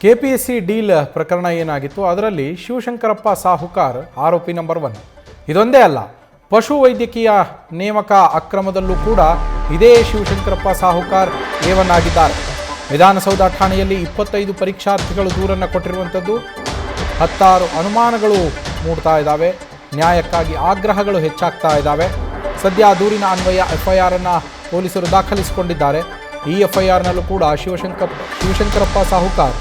KPSC deal ಪ್ರಕರಣ ಏನಾಗಿತ್ತು ಅದರಲ್ಲಿ ಶಿವಶಂಕರಪ್ಪ ಸಾಹುಕಾರ್ ಆರೋಪಿ ನಂಬರ್ 1. ಇದೊಂದೇ ಅಲ್ಲ, ಪಶು ವೈದ್ಯಕೀಯ ನೇಮಕ ಅಕ್ರಮದಲ್ಲೂ ಕೂಡ ಇದೇ ಶಿವಶಂಕರಪ್ಪ ಸಾಹುಕಾರ್ A1 ಆಗಿದ್ದಾರೆ. ವಿಧಾನಸೌಧ ಠಾಣೆಯಲ್ಲಿ 25 ಪರೀಕ್ಷಾರ್ಥಿಗಳು ದೂರನ್ನು ಕೊಟ್ಟಿರುವಂಥದ್ದು. 16 ಅನುಮಾನಗಳು ಮೂಡ್ತಾ ಇದ್ದಾವೆ. ನ್ಯಾಯಕ್ಕಾಗಿ ಆಗ್ರಹಗಳು ಹೆಚ್ಚಾಗ್ತಾ ಇದ್ದಾವೆ. ಸದ್ಯ ದೂರಿನ ಅನ್ವಯ FIR ಅನ್ನು ಪೊಲೀಸರು ದಾಖಲಿಸಿಕೊಂಡಿದ್ದಾರೆ. ಈ FIRನಲ್ಲೂ ಕೂಡ ಶಿವಶಂಕರಪ್ಪ ಸಾಹುಕಾರ್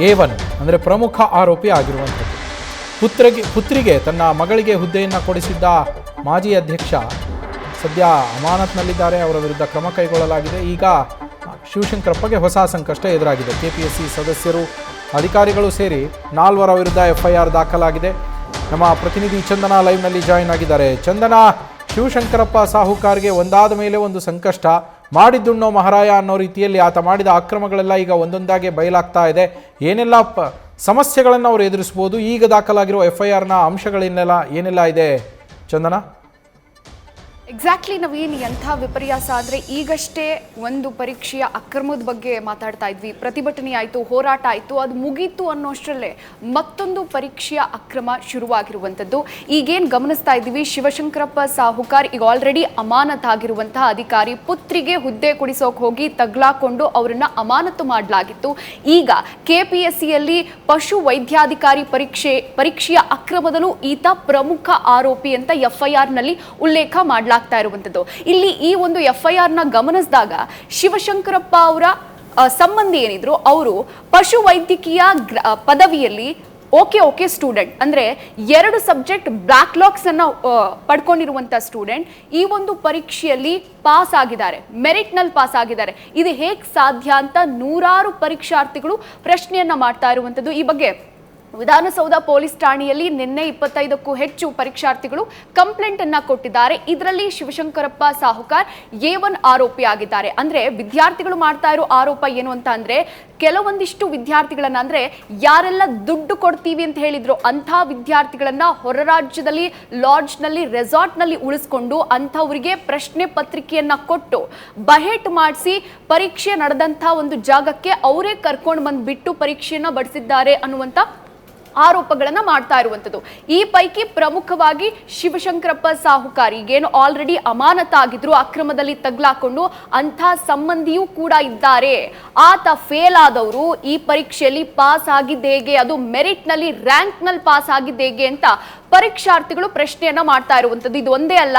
A1 ಅಂದರೆ ಪ್ರಮುಖ ಆರೋಪಿ ಆಗಿರುವಂಥದ್ದು. ಪುತ್ರಿಗೆ ತನ್ನ ಮಗಳಿಗೆ ಹುದ್ದೆಯನ್ನು ಕೊಡಿಸಿದ್ದ ಮಾಜಿ ಅಧ್ಯಕ್ಷ ಸದ್ಯ ಅಮಾನತ್ನಲ್ಲಿದ್ದಾರೆ. ಅವರ ವಿರುದ್ಧ ಕ್ರಮ ಕೈಗೊಳ್ಳಲಾಗಿದೆ. ಈಗ ಶಿವಶಂಕರಪ್ಪಗೆ ಹೊಸ ಸಂಕಷ್ಟ ಎದುರಾಗಿದೆ. KPSC ಸದಸ್ಯರು, ಅಧಿಕಾರಿಗಳು ಸೇರಿ 4 ವಿರುದ್ಧ FIR ದಾಖಲಾಗಿದೆ. ನಮ್ಮ ಪ್ರತಿನಿಧಿ ಚಂದನ ಲೈವ್ನಲ್ಲಿ ಜಾಯಿನ್ ಆಗಿದ್ದಾರೆ. ಚಂದನ, ಶಿವಶಂಕರಪ್ಪ ಸಾಹುಕಾರ್ಗೆ ಒಂದಾದ ಮೇಲೆ ಒಂದು ಸಂಕಷ್ಟ, ಮಾಡಿದ್ದುಣ್ಣೋ ಮಹಾರಾಯ ಅನ್ನೋ ರೀತಿಯಲ್ಲಿ ಆತ ಮಾಡಿದ ಅಕ್ರಮಗಳೆಲ್ಲ ಈಗ ಒಂದೊಂದಾಗಿ ಬಯಲಾಗ್ತಾ ಇದೆ. ಏನೆಲ್ಲ ಸಮಸ್ಯೆಗಳನ್ನು ಅವರು ಎದುರಿಸ್ಬೋದು? ಈಗ ದಾಖಲಾಗಿರೋ FIRನ ಅಂಶಗಳೇನೆಲ್ಲ ಇದೆ ಚಂದನ? ಎಕ್ಸಾಕ್ಟ್ಲಿ ನವೀನ್, ಎಂಥ ವಿಪರ್ಯಾಸ ಅಂದರೆ ಈಗಷ್ಟೇ ಒಂದು ಪರೀಕ್ಷೆಯ ಅಕ್ರಮದ ಬಗ್ಗೆ ಮಾತಾಡ್ತಾ ಇದ್ವಿ. ಪ್ರತಿಭಟನೆ ಆಯಿತು, ಹೋರಾಟ ಆಯಿತು, ಅದು ಮುಗೀತು ಅನ್ನೋಷ್ಟರಲ್ಲೇ ಮತ್ತೊಂದು ಪರೀಕ್ಷೆಯ ಅಕ್ರಮ ಶುರುವಾಗಿರುವಂಥದ್ದು. ಈಗೇನು ಗಮನಿಸ್ತಾ ಇದ್ದೀವಿ, ಶಿವಶಂಕರಪ್ಪ ಸಾಹುಕಾರ್ ಈಗ ಆಲ್ರೆಡಿ ಅಮಾನತಾಗಿರುವಂತಹ ಅಧಿಕಾರಿ. ಪುತ್ರಿಗೆ ಹುದ್ದೆ ಕೊಡಿಸೋಕೆ ಹೋಗಿ ತಗ್ಲಾಕೊಂಡು ಅವರನ್ನು ಅಮಾನತು ಮಾಡಲಾಗಿತ್ತು. ಈಗ KPSCಯಲ್ಲಿ ಪಶು ವೈದ್ಯಾಧಿಕಾರಿ ಪರೀಕ್ಷೆಯ ಅಕ್ರಮದಲ್ಲೂ ಈತ ಪ್ರಮುಖ ಆರೋಪಿ ಅಂತ FIRನಲ್ಲಿ ಉಲ್ಲೇಖ ಮಾಡಲಾಗಿದೆ. ಇರುವಂತದ್ದು ಇಲ್ಲಿ ಈ ಒಂದು FIRನ ಗಮನಿಸಿದಾಗ ಶಿವಶಂಕರಪ್ಪ ಅವರ ಸಂಬಂಧಿ ಏನಿದ್ರು ಅವರು ಪಶು ವೈದ್ಯಕೀಯ ಪದವಿಯಲ್ಲಿ ಓಕೆ ಸ್ಟೂಡೆಂಟ್ ಅಂದ್ರೆ 2 ಸಬ್ಜೆಕ್ಟ್ ಬ್ಯಾಕ್ಲಾಗ್ಸ್ ಅನ್ನ ಪಡ್ಕೊಂಡಿರುವಂತ ಸ್ಟೂಡೆಂಟ್ ಈ ಒಂದು ಪರೀಕ್ಷೆಯಲ್ಲಿ ಪಾಸ್ ಆಗಿದ್ದಾರೆ, ಮೆರಿಟ್ ನಲ್ಲಿ ಪಾಸ್ ಆಗಿದ್ದಾರೆ. ಇದು ಹೇಗೆ ಸಾಧ್ಯ ಅಂತ ನೂರಾರು ಪರೀಕ್ಷಾರ್ಥಿಗಳು ಪ್ರಶ್ನೆಯನ್ನ ಮಾಡ್ತಾ ಇರುವಂತದ್ದು. ಈ ಬಗ್ಗೆ ವಿಧಾನಸೌಧ ಪೊಲೀಸ್ ಠಾಣೆಯಲ್ಲಿ ನಿನ್ನೆ 25ಕ್ಕೂ ಹೆಚ್ಚು ಪರೀಕ್ಷಾರ್ಥಿಗಳು ಕಂಪ್ಲೇಂಟ್ ಅನ್ನ ಕೊಟ್ಟಿದ್ದಾರೆ. ಇದರಲ್ಲಿ ಶಿವಶಂಕರಪ್ಪ ಸಾಹುಕಾರ್ A1 ಆರೋಪಿ ಆಗಿದ್ದಾರೆ. ಅಂದ್ರೆ ವಿದ್ಯಾರ್ಥಿಗಳು ಮಾಡ್ತಾ ಇರೋ ಆರೋಪ ಏನು ಅಂತ ಅಂದ್ರೆ, ಕೆಲವೊಂದಿಷ್ಟು ವಿದ್ಯಾರ್ಥಿಗಳನ್ನ ಅಂದ್ರೆ ಯಾರೆಲ್ಲ ದುಡ್ಡು ಕೊಡ್ತೀವಿ ಅಂತ ಹೇಳಿದ್ರು ಅಂಥ ವಿದ್ಯಾರ್ಥಿಗಳನ್ನ ಹೊರ ರಾಜ್ಯದಲ್ಲಿ ಲಾಡ್ಜ್ನಲ್ಲಿ ರೆಸಾರ್ಟ್ನಲ್ಲಿ ಉಳಿಸ್ಕೊಂಡು ಅಂಥವರಿಗೆ ಪ್ರಶ್ನೆ ಪತ್ರಿಕೆಯನ್ನ ಕೊಟ್ಟು ಬಹೆಟ್ ಮಾಡಿಸಿ ಪರೀಕ್ಷೆ ನಡೆದಂಥ ಒಂದು ಜಾಗಕ್ಕೆ ಅವರೇ ಕರ್ಕೊಂಡು ಬಂದ್ಬಿಟ್ಟು ಪರೀಕ್ಷೆಯನ್ನ ಬಡಿಸಿದ್ದಾರೆ ಅನ್ನುವಂಥ ಆರೋಪಗಳನ್ನ ಮಾಡ್ತಾ ಇರುವಂಥದ್ದು. ಈ ಪೈಕಿ ಪ್ರಮುಖವಾಗಿ ಶಿವಶಂಕರಪ್ಪ ಸಾಹುಕಾರ್ ಈಗೇನು ಆಲ್ರೆಡಿ ಅಮಾನತಾಗಿದ್ರು, ಅಕ್ರಮದಲ್ಲಿ ತಗ್ಲಾಕೊಂಡು ಅಂಥ ಸಂಬಂಧಿಯೂ ಕೂಡ ಇದ್ದಾರೆ. ಆತ ಫೇಲ್ ಆದವರು ಈ ಪರೀಕ್ಷೆಯಲ್ಲಿ ಪಾಸ್ ಆಗಿದ್ದು ಹೇಗೆ, ಅದು ಮೆರಿಟ್ ನಲ್ಲಿ ರ್ಯಾಂಕ್ ನಲ್ಲಿ ಪಾಸ್ ಆಗಿದ್ದು ಹೇಗೆ ಅಂತ ಪರೀಕ್ಷಾರ್ಥಿಗಳು ಪ್ರಶ್ನೆಯನ್ನ ಮಾಡ್ತಾ ಇರುವಂಥದ್ದು. ಇದು ಒಂದೇ ಅಲ್ಲ,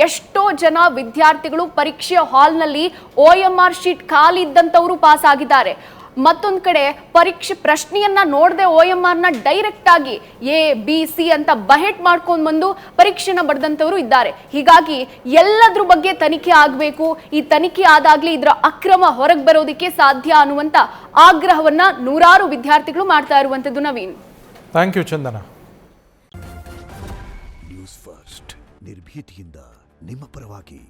ಎಷ್ಟೋ ಜನ ವಿದ್ಯಾರ್ಥಿಗಳು ಪರೀಕ್ಷೆ ಹಾಲ್ನಲ್ಲಿ OMR ಶೀಟ್ ಖಾಲಿ ಇದ್ದಂಥವರು ಪಾಸ್ ಆಗಿದ್ದಾರೆ. ಮತ್ತೊಂದು ಕಡೆ ಪರೀಕ್ಷೆ ಪ್ರಶ್ನೆಯನ್ನ ನೋಡದೆ OMRನ ಡೈರೆಕ್ಟ್ ಆಗಿ ABC ಅಂತ ಬಹೆಟ್ ಮಾಡ್ಕೊಂಡು ಬಂದು ಪರೀಕ್ಷೆನ ಬರೆದಂಥವರು ಇದ್ದಾರೆ. ಹೀಗಾಗಿ ಎಲ್ಲದ್ರ ಬಗ್ಗೆ ತನಿಖೆ ಆಗಬೇಕು. ಈ ತನಿಖೆ ಆದಾಗ್ಲೇ ಇದರ ಅಕ್ರಮ ಹೊರಗೆ ಬರೋದಕ್ಕೆ ಸಾಧ್ಯ ಅನ್ನುವಂತ ಆಗ್ರಹವನ್ನ ನೂರಾರು ವಿದ್ಯಾರ್ಥಿಗಳು ಮಾಡ್ತಾ ಇರುವಂತದ್ದು. Naveen, thank you Chandana. News first ನಿರ್ಭೀತಿಯಿಂದ ನಿಮ್ಮ ಪರವಾಗಿ.